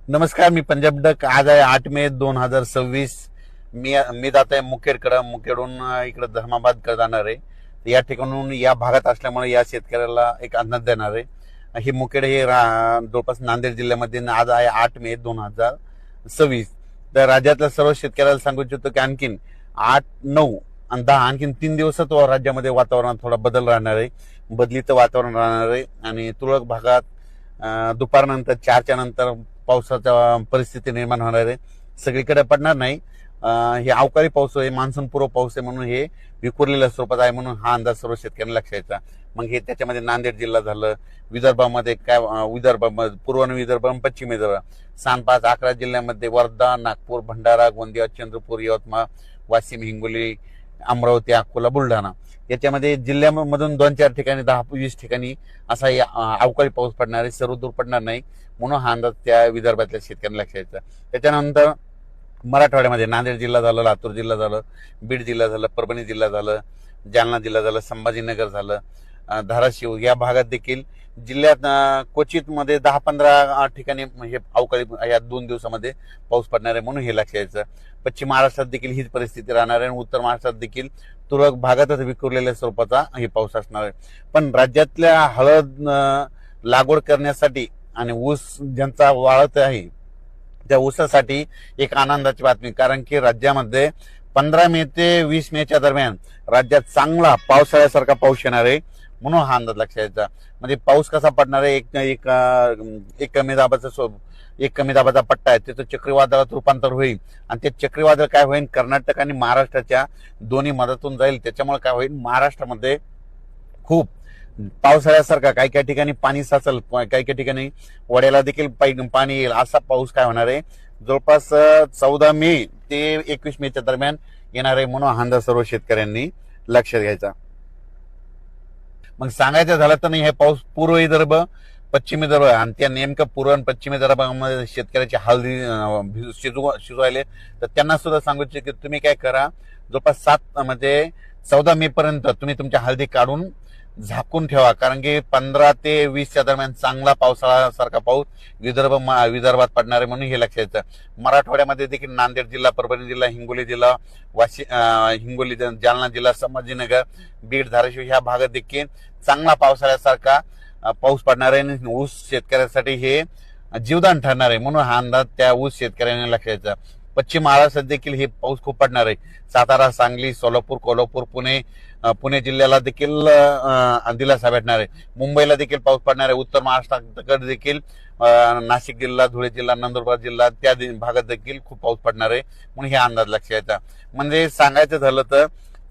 नमस्कार, मी पंजाब डक. आज आहे 8 मे 2026. मी जात आहे मुखेडकडं. मुखेडहून इकडे धर्माबादकडे जाणार आहे. या ठिकाणून या भागात असल्यामुळे या शेतकऱ्याला एक अंदाज देणार आहे. ही मुखेड हे जवळपास नांदेड जिल्ह्यामध्ये आज आहे 8 मे 2026. तर राज्यातल्या सर्व शेतकऱ्याला सांगू इच्छितो की आणखीन 8, 9 आणि 10 आणखीन 3 दिवसात राज्यामध्ये वातावरणात थोडा बदल राहणार आहे. बदलीचं वातावरण राहणार आहे आणि तुरळक भागात दुपारनंतर 4च्या नंतर पावसाच्या परिस्थिती निर्माण होणार आहे. सगळीकडे पडणार नाही. हे अवकाळी पाऊस आहे, मान्सून पूर्व पाऊस आहे, म्हणून हे विखुरलेल्या स्वरूपात आहे, म्हणून हा अंदाज सर्व शेतकऱ्यांना लक्षात यायचा. मग हे त्याच्यामध्ये नांदेड जिल्हा झालं, विदर्भामध्ये काय विदर्भ, पूर्व विदर्भ, पश्चिम विदर्भ, 5-11 जिल्ह्यामध्ये वर्धा, नागपूर, भंडारा, गोंदिया, चंद्रपूर, यवतमाळ, वाशिम, हिंगोली, अमरावती, अकोला, बुलढाणा याच्यामध्ये जिल्ह्यामधून 2-4 ठिकाणी 10-20 ठिकाणी असा अवकाळी पाऊस पडणार आहे. सर्व दूर पडणार नाही, म्हणून हा अंदाज त्या विदर्भातल्या शेतकऱ्यांना लक्षात यायचा. त्याच्यानंतर मराठवाड्यामध्ये नांदेड जिल्हा झालं, लातूर जिल्हा झालं, बीड जिल्हा झालं, परभणी जिल्हा झालं, जालना जिल्हा झालं, संभाजीनगर झालं, धाराशिव या भागात देखील जिल्ह्यात क्वचित मध्ये 10-15 ठिकाणी हे अवकाळी या 2 दिवसामध्ये पाऊस पडणार आहे, म्हणून हे लक्षात यायचं. पश्चिम महाराष्ट्रात देखील हीच परिस्थिती राहणार आहे आणि उत्तर महाराष्ट्रात देखील तुरळक भागातच विखुरलेल्या स्वरूपाचा हे पाऊस असणार आहे. पण राज्यातल्या हळद लागवड करण्यासाठी आणि ऊस ज्यांचा वाळत आहे त्या ऊसासाठी एक आनंदाची बातमी, कारण की राज्यामध्ये 15 मे ते 20 मेच्या दरम्यान राज्यात चांगला पावसाळ्यासारखा पाऊस येणार आहे, म्हणून हा अंदाज लक्षात यायचा. म्हणजे पाऊस कसा पडणार आहे, एक कमी दाबाचा पट्टा आहे, त्याचं चक्रीवादळात रूपांतर होईल आणि ते चक्रीवादळ काय होईल, कर्नाटक आणि महाराष्ट्राच्या दोन्ही मदतून जाईल. त्याच्यामुळे काय होईल, महाराष्ट्रामध्ये खूप पावसाळ्यासारखा काही काही ठिकाणी पाणी साचल, काही काही ठिकाणी वड्याला देखील पाणी येईल, असा पाऊस काय होणार आहे जवळपास 14 मे ते 21 मेच्या दरम्यान येणार आहे, म्हणून हा अंदाज सर्व शेतकऱ्यांनी लक्षात घ्यायचा. मग सांगायचं झालं तर नाही, हे पाऊस पूर्व विदर्भ, पश्चिम विदर्भ आणि त्या नेमकं पूर्व आणि पश्चिम विदर्भामध्ये शेतकऱ्याची हळदी शिजवायले, तर त्यांना सुद्धा सांगू इच्छितो की तुम्ही काय करा, जवळपास 14 मे पर्यंत तुम्ही तुमच्या हळदी काढून झाकून ठेवा, कारण की 15 ते 20च्या दरम्यान चांगला पावसाळ्यासारखा पाऊस विदर्भात पडणार आहे, म्हणून हे लक्षात यायचं. मराठवाड्यामध्ये देखील नांदेड जिल्हा, परभणी जिल्हा, हिंगोली जिल्हा, हिंगोली, जालना जिल्हा, संभाजीनगर, बीड, धाराशिव ह्या भागात देखील चांगला पावसाळ्यासारखा पाऊस पडणार आहे आणि ऊस शेतकऱ्यासाठी हे जीवदान ठरणार आहे, म्हणून हा अंदाज त्या ऊस शेतकऱ्यांनी लक्षात यायचा. पश्चिम महाराष्ट्रात देखील हे पाऊस खूप पडणार आहे. सातारा, सांगली, सोलापूर, कोल्हापूर, पुणे जिल्ह्याला देखील दिलासा भेटणार आहे. मुंबईला देखील पाऊस पडणार आहे. उत्तर महाराष्ट्राकडे देखील नाशिक जिल्हा, धुळे जिल्हा, नंदुरबार जिल्हा त्या भागात देखील खूप पाऊस पडणार आहे, म्हणून हे अंदाज लक्षात येतात. म्हणजे सांगायचं झालं तर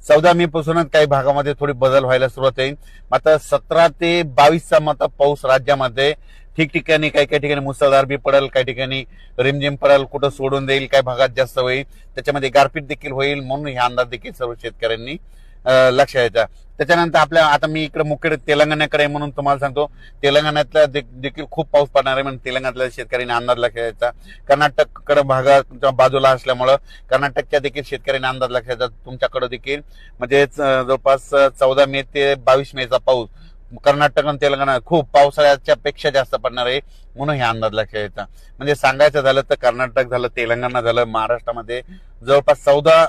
14 मे पासूनच काही भागामध्ये थोडी बदल व्हायला सुरुवात होईल. मात्र 17 ते 22चा मात्र पाऊस राज्यामध्ये ठिकठिकाणी, काही काही ठिकाणी मुसळधार बी पडेल, काही ठिकाणी रिमझिम पडेल, कुठं सोडून देईल, काही भागात जास्त होईल, त्याच्यामध्ये गारपीट देखील होईल, म्हणून हा अंदाज देखील सर्व शेतकऱ्यांनी लक्षात यायचा. त्याच्यानंतर आता मी इकडे मुख्य तेलंगणाकडे म्हणून तुम्हाला सांगतो, तेलंगणातल्या देखील खूप पाऊस पडणार आहे, म्हणून तेलंगणातल्या शेतकऱ्यांनी अंदाज लक्षात यायचा. कर्नाटककडे भागाच्या बाजूला असल्यामुळं कर्नाटकच्या देखील शेतकऱ्यांनी अंदाज लक्षात यायचा. तुमच्याकडे देखील म्हणजे जवळपास 14 मे ते 22 मेचा पाऊस कर्नाटक आणि तेलंगणा खूप पावसाळ्याच्या पेक्षा जास्त पडणार आहे, म्हणून हे अंदाज लक्षात यायचा. म्हणजे सांगायचं झालं तर कर्नाटक झालं, तेलंगणा झालं, महाराष्ट्रामध्ये जवळपास 14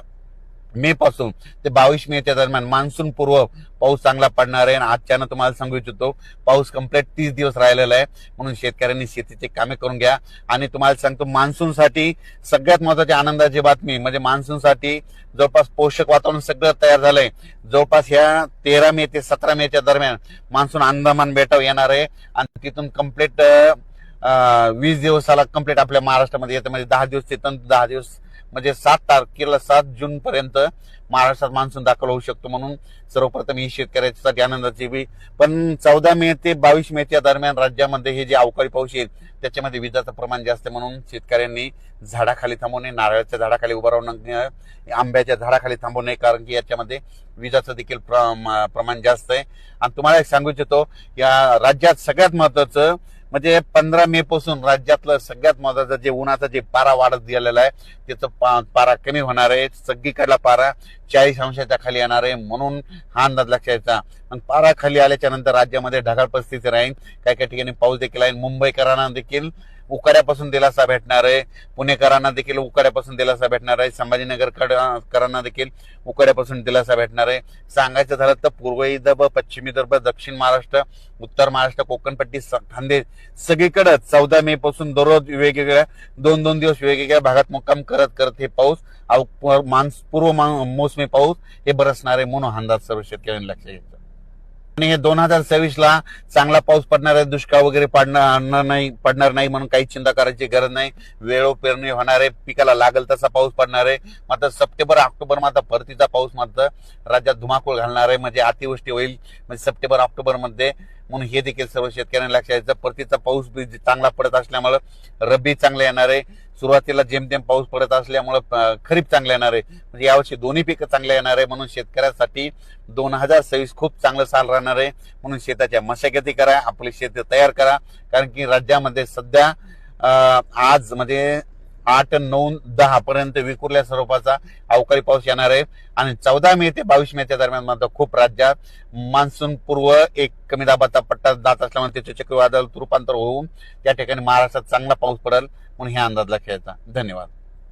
मे पासून ते 22 मेच्या दरम्यान मान्सून पूर्व पाऊस चांगला पडणार आहे. आणि आजच्यानं तुम्हाला सांगू इच्छितो, पाऊस कंप्लीट 30 दिवस राहिलेला आहे, म्हणून शेतकऱ्यांनी शेतीची कामे करून घ्या. आणि तुम्हाला सांगतो, मान्सूनसाठी सगळ्यात महत्वाची आनंदाची बातमी म्हणजे मान्सूनसाठी जवळपास पोषक वातावरण सगळं तयार झालंय. जवळपास ह्या 13 मे ते 17 मेच्या दरम्यान मान्सून अंदमान बेटावर येणार आहे आणि तिथून कंप्लीट 20 दिवसाला कंप्लीट आपल्या महाराष्ट्रामध्ये येतं. म्हणजे 10 दिवस तिथून 10 दिवस म्हणजे 7 जून पर्यंत महाराष्ट्रात मान्सून दाखल होऊ शकतो, म्हणून सर्वप्रथम ही शेतकऱ्यासाठी आनंदाची बी. पण 14 मे ते 22 मेच्या दरम्यान राज्यामध्ये हे जे अवकाळी पाऊस येईल त्याच्यामध्ये विजाचं प्रमाण जास्त, म्हणून शेतकऱ्यांनी झाडाखाली थांबू नये, नारळाच्या झाडाखाली उभं राहू नये, आंब्याच्या झाडाखाली थांबू नये, कारण की याच्यामध्ये विजाचं देखील प्रमाण जास्त आहे. आणि तुम्हाला एक सांगू इच्छितो, या राज्यात सगळ्यात महत्वाचं म्हणजे 15 मे पासून राज्यातलं सगळ्यात महत्वाचं जे उन्हाचा जे पारा वाढत गेलेला आहे त्याचं पारा कमी होणार आहे. सगळीकडला पारा 40 अंशाच्या खाली येणार आहे, म्हणून हा अंदाज लक्षात यायचा. पण पारा खाली आल्याच्या नंतर राज्यामध्ये ढगाळ परिस्थिती राहील, काही काही ठिकाणी पाऊस देखील आहे. मुंबईकरांना देखील उकाड्यापासून दिलासा भेटणार आहे, पुणेकरांना देखील उकाड्यापासून दिलासा भेटणार आहे, संभाजीनगरकरांना देखील उकाड्यापासून दिलासा भेटणार आहे. सांगायचं झालं तर पूर्व विदर्भ, पश्चिम विदर्भ, दक्षिण महाराष्ट्र, उत्तर महाराष्ट्र, कोकणपट्टी, खानदेश सगळीकडे 14 मे पासून दररोज वेगवेगळ्या 2-2 दिवस वेगवेगळ्या भागात मुक्काम करत करत हे पाऊस पूर्व मोसमी पाऊस हे बरसणार आहे म्हणून अंदाज सर्व शेतकऱ्यांनी लक्षात घेतलं. आणि हे 2026 ला चांगला पाऊस पडणार आहे, दुष्काळ वगैरे पडणार नाही म्हणून काही चिंता करायची गरज नाही. वेळो पेरणी होणार आहे, पिकाला लागल तसा पाऊस पडणार आहे. मात्र सप्टेंबर ऑक्टोबर मात्र परतीचा पाऊस मात्र राज्यात धुमाकूळ घालणार आहे, म्हणजे अतिवृष्टी होईल म्हणजे सप्टेंबर ऑक्टोबर मध्ये, म्हणून हे देखील सर्व शेतकऱ्यांनी लक्षात घ्यायचं. परतीचा पाऊस चांगला पडत असल्यामुळे रब्बी चांगले येणार आहे. सुरुवातीला जेमतेम पाऊस पडत असल्यामुळे खरीप चांगलं येणार आहे, म्हणजे यावर्षी दोन्ही पिकं चांगले येणार आहे. म्हणून शेतकऱ्यांसाठी 2026 खूप चांगलं साल राहणार आहे. म्हणून शेताच्या मशागती करा, आपली शेती तयार करा, कारण की राज्यामध्ये सध्या आज म्हणजे 8, 9, 10 पर्यंत विखुरल्या स्वरूपाचा अवकाळी पाऊस येणार आहे. आणि 14 मे ते 22 मेच्या दरम्यान मात्र खूप राज्यात मान्सून पूर्व एक कमी दाबाचा पट्टा जात असल्यामुळे त्याचे चक्रीवादळ रूपांतर होऊन त्या ठिकाणी महाराष्ट्रात चांगला पाऊस पडेल म्हणून हे अंदाज लक्षात घ्यायचा. धन्यवाद.